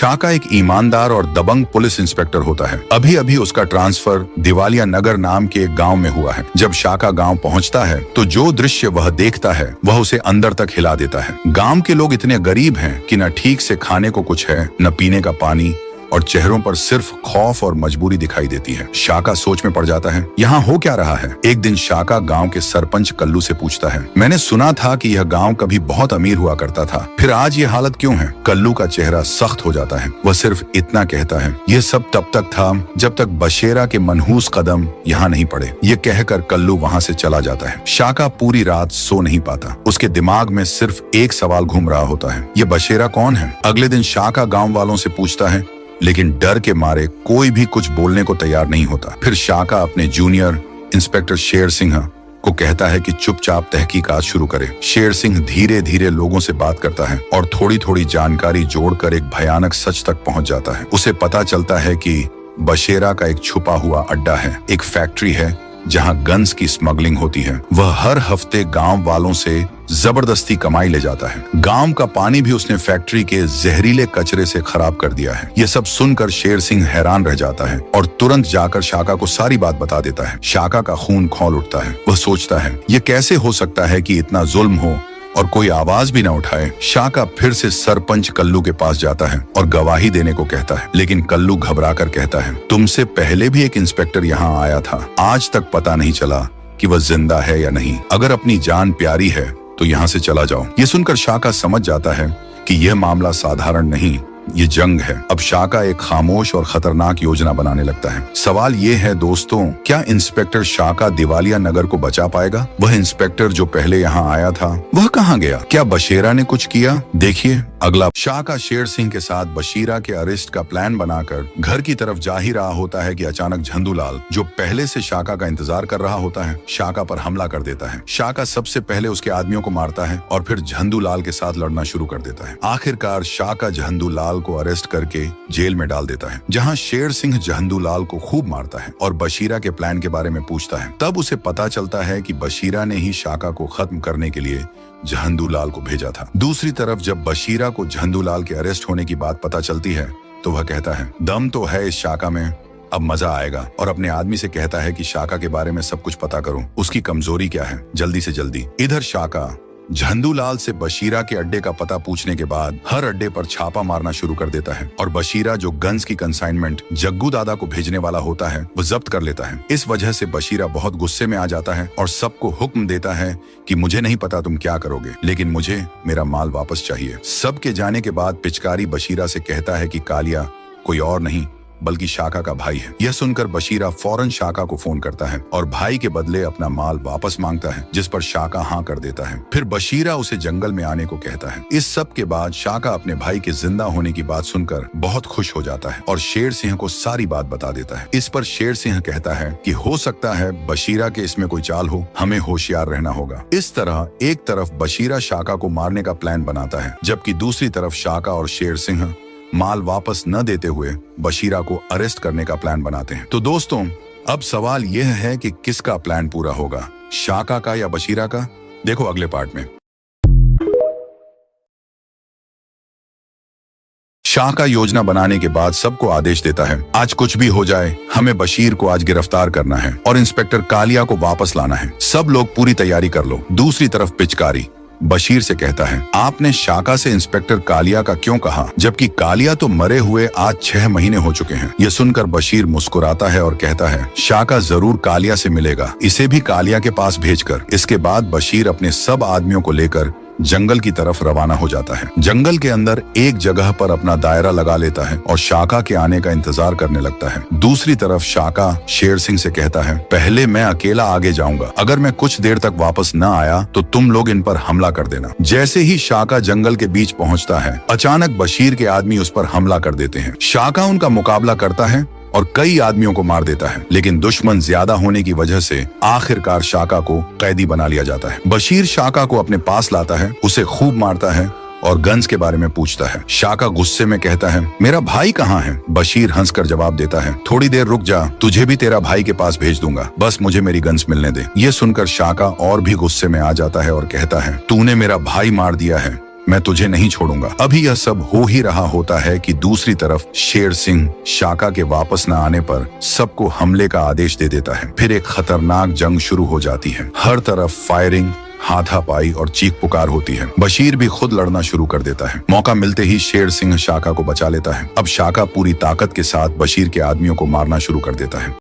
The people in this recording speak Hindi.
शाका एक ईमानदार और दबंग पुलिस इंस्पेक्टर होता है। अभी अभी उसका ट्रांसफर दिवालिया नगर नाम के एक गांव में हुआ है। जब शाका गांव पहुंचता है तो जो दृश्य वह देखता है वह उसे अंदर तक हिला देता है। गांव के लोग इतने गरीब हैं कि न ठीक से खाने को कुछ है, न पीने का पानी, और चेहरों पर सिर्फ खौफ और मजबूरी दिखाई देती है। शाका सोच में पड़ जाता है, यहाँ हो क्या रहा है। एक दिन शाका गांव के सरपंच कल्लू से पूछता है, मैंने सुना था कि यह गांव कभी बहुत अमीर हुआ करता था, फिर आज ये हालत क्यों है। कल्लू का चेहरा सख्त हो जाता है। वह सिर्फ इतना कहता है, यह सब तब तक था जब तक बशेरा के मनहूस कदम यहाँ नहीं पड़े। ये कहकर कल्लू वहाँ से चला जाता है। शाका पूरी रात सो नहीं पाता। उसके दिमाग में सिर्फ एक सवाल घूम रहा होता है, ये बशेरा कौन है। अगले दिन शाका गाँव वालों से पूछता है, लेकिन डर के मारे कोई भी कुछ बोलने को तैयार नहीं होता। फिर शाका अपने जूनियर इंस्पेक्टर शेर सिंह को कहता है कि चुपचाप तहकीकात शुरू करे। शेर सिंह धीरे धीरे लोगों से बात करता है और थोड़ी थोड़ी जानकारी जोड़कर एक भयानक सच तक पहुंच जाता है। उसे पता चलता है कि बशेरा का एक छुपा हुआ अड्डा है, एक फैक्ट्री है जहां गन्स की स्मगलिंग होती है। वह हर हफ्ते गांव वालों से जबरदस्ती कमाई ले जाता है। गांव का पानी भी उसने फैक्ट्री के जहरीले कचरे से खराब कर दिया है। यह सब सुनकर शेर सिंह हैरान रह जाता है और तुरंत जाकर शाका को सारी बात बता देता है। शाका का खून खौल उठता है। वह सोचता है, यह कैसे हो सकता है कि इतना जुल्म हो और कोई आवाज भी न उठाए। शाका फिर से सरपंच कल्लू के पास जाता है और गवाही देने को कहता है, लेकिन कल्लू घबराकर कहता है, तुमसे पहले भी एक इंस्पेक्टर यहाँ आया था, आज तक पता नहीं चला कि वह जिंदा है या नहीं। अगर अपनी जान प्यारी है तो यहाँ से चला जाओ। ये सुनकर शाका समझ जाता है कि यह मामला साधारण नहीं, ये जंग है। अब शाका एक खामोश और खतरनाक योजना बनाने लगता है। सवाल ये है दोस्तों, क्या इंस्पेक्टर शाका दिवालिया नगर को बचा पाएगा। वह इंस्पेक्टर जो पहले यहाँ आया था वह कहाँ गया। क्या बशेरा ने कुछ किया। देखिए अगला। शाका शेर सिंह के साथ बशीरा के अरेस्ट का प्लान बनाकर घर की तरफ जा ही रहा होता है कि अचानक झंडूलाल, जो पहले से शाका का इंतजार कर रहा होता है, शाका पर हमला कर देता है। शाका सबसे पहले उसके आदमियों को मारता है और फिर झंडूलाल के साथ लड़ना शुरू कर देता है। आखिरकार शाका झंडूलाल को अरेस्ट करके जेल में डाल देता है, जहां शेर सिंह झंडूलाल को खूब मारता है और बशीरा के प्लान के बारे में पूछता है। तब उसे पता चलता है कि बशीरा ने ही शाका को खत्म करने के लिए झंडूलाल को भेजा था। दूसरी तरफ जब बशीरा को झंडूलाल के अरेस्ट होने की बात पता चलती है तो वह कहता है, दम तो है इस शाका में, अब मजा आएगा, और अपने आदमी से कहता है कि शाका के बारे में सब कुछ पता करो, उसकी कमजोरी क्या है, जल्दी से जल्दी। इधर शाका झंडूलाल से बशीरा के अड्डे का पता पूछने के बाद हर अड्डे पर छापा मारना शुरू कर देता है और बशीरा जो गन्स की कंसाइनमेंट जग्गू दादा को भेजने वाला होता है वो जब्त कर लेता है। इस वजह से बशीरा बहुत गुस्से में आ जाता है और सबको हुक्म देता है कि मुझे नहीं पता तुम क्या करोगे, लेकिन मुझे मेरा माल वापस चाहिए। सबके जाने के बाद पिचकारी बशीरा से कहता है कि कालिया कोई और नहीं बल्कि शाका का भाई है। यह सुनकर बशीरा फौरन शाका को फोन करता है और भाई के बदले अपना माल वापस मांगता है, जिस पर शाका हाँ कर देता है। फिर बशीरा उसे जंगल में आने को कहता है। इस सब के बाद शाका अपने भाई के जिंदा होने की बात सुनकर बहुत खुश हो जाता है और शेर सिंह को सारी बात बता देता है। इस पर शेर सिंह कहता है कि हो सकता है बशीरा के इसमें कोई चाल हो, हमें होशियार रहना होगा। इस तरह एक तरफ बशीरा शाका को मारने का प्लान बनाता है, जबकि दूसरी तरफ शाका और शेर सिंह माल वापस न देते हुए बशीरा को अरेस्ट करने का प्लान बनाते हैं। तो दोस्तों, अब सवाल यह है कि किसका प्लान पूरा होगा, शाका का या बशीरा का। देखो अगले पार्ट में। शाका योजना बनाने के बाद सबको आदेश देता है, आज कुछ भी हो जाए हमें बशीर को आज गिरफ्तार करना है और इंस्पेक्टर कालिया को वापस लाना है। सब लोग पूरी तैयारी कर लो। दूसरी तरफ पिचकारी बशीर से कहता है, आपने शाका से इंस्पेक्टर कालिया का क्यों कहा, जबकि कालिया तो मरे हुए आज 6 महीने हो चुके हैं। यह सुनकर बशीर मुस्कुराता है और कहता है, शाका जरूर कालिया से मिलेगा, इसे भी कालिया के पास भेजकर। इसके बाद बशीर अपने सब आदमियों को लेकर जंगल की तरफ रवाना हो जाता है। जंगल के अंदर एक जगह पर अपना दायरा लगा लेता है और शाका के आने का इंतजार करने लगता है। दूसरी तरफ शाका शेर सिंह से कहता है, पहले मैं अकेला आगे जाऊंगा, अगर मैं कुछ देर तक वापस न आया तो तुम लोग इन पर हमला कर देना। जैसे ही शाका जंगल के बीच पहुंचता है, अचानक बशीर के आदमी उस पर हमला कर देते हैं। शाका उनका मुकाबला करता है और कई आदमियों को मार देता है, लेकिन दुश्मन ज्यादा होने की वजह से आखिरकार शाका को कैदी बना लिया जाता है। बशीर शाका को अपने पास लाता है, उसे खूब मारता है और गन्स के बारे में पूछता है। शाका गुस्से में कहता है, मेरा भाई कहाँ है। बशीर हंसकर जवाब देता है, थोड़ी देर रुक जा, तुझे भी तेरा भाई के पास भेज दूंगा, बस मुझे मेरी गन्स मिलने दे। ये सुनकर शाका और भी गुस्से में आ जाता है और कहता है, तूने मेरा भाई मार दिया है, मैं तुझे नहीं छोड़ूंगा। अभी यह सब हो ही रहा होता है कि दूसरी तरफ शेर सिंह शाका के वापस न आने पर सबको हमले का आदेश दे देता है। फिर एक खतरनाक जंग शुरू हो जाती है। हर तरफ फायरिंग, हाथापाई और चीख पुकार होती है। बशीर भी खुद लड़ना शुरू कर देता है। मौका मिलते ही शेर सिंह शाका को बचा लेता है। अब शाका पूरी ताकत के साथ बशीर के आदमियों को मारना शुरू कर देता है।